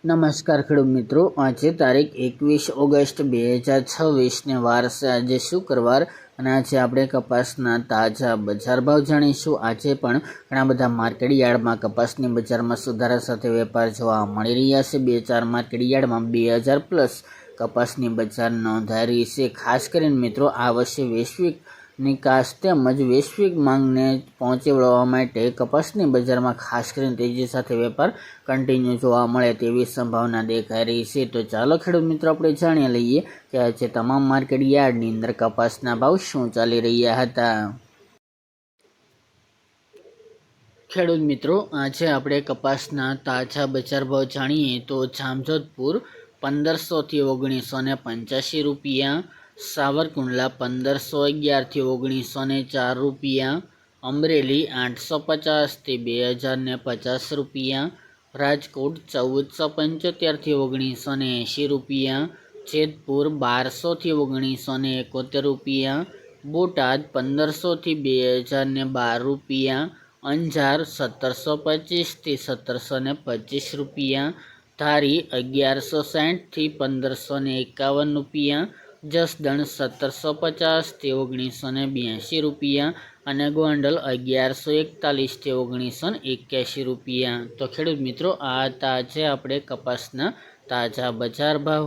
નમસ્કાર ખેડૂત મિત્રો, આજે તારીખ 21 ઓગસ્ટ 2026 ને વાર છે આજે શુક્રવાર અને આજે આપણે કપાસના તાજા બજાર ભાવ જાણીશું। આજે પણ ઘણા બધા માર્કેટ યાર્ડમાં કપાસની બજારમાં સુધારા સાથે વેપાર જોવા મળી રહ્યા છે। 2-4 માર્કેટ યાર્ડમાં 2000 પ્લસ કપાસની બજાર નોંધાઈ રહી છે। ખાસ કરીને મિત્રો આ વર્ષે વૈશ્વિક નિકાસ તેમજ વૈશ્વિક માંગને પહોંચી વળવા માટે કપાસની બજારમાં ખાસ કરીને તેજી સાથે વેપાર કન્ટિન્યુ જોવા મળે તેવી સંભાવના દેખાઈ રહી છે। તો ચાલો ખેડૂત મિત્રો આપણે જાણી લઈએ કે આજે તમામ માર્કેટ યાર્ડની અંદર કપાસના ભાવ શું ચાલી રહ્યા હતા। ખેડૂત મિત્રો, આજે આપણે કપાસના તાજા બજાર ભાવ જાણીએ તો જામજોધપુર 1500 થી 1985 રૂપિયા, સાવરકુંડલા 1511 થી 1904 રૂપિયા, અમરેલી 850 થી 2050 રૂપિયા, રાજકોટ 1475 થી 1980 રૂપિયા, જેતપુર 1200 થી 1971 રૂપિયા, બોટાદ 1500 થી 2012 રૂપિયા, અંજાર 1725 થી 1725 રૂપિયા, ધારી 1160 થી 1551 રૂપિયા, જસદણ 1750 થી 1982 રૂપિયા અને ગોંડલ 1141 થી 1981 રૂપિયા। તો ખેડૂત મિત્રો, આ હતા આજે આપણે કપાસના તાજા બજાર ભાવ।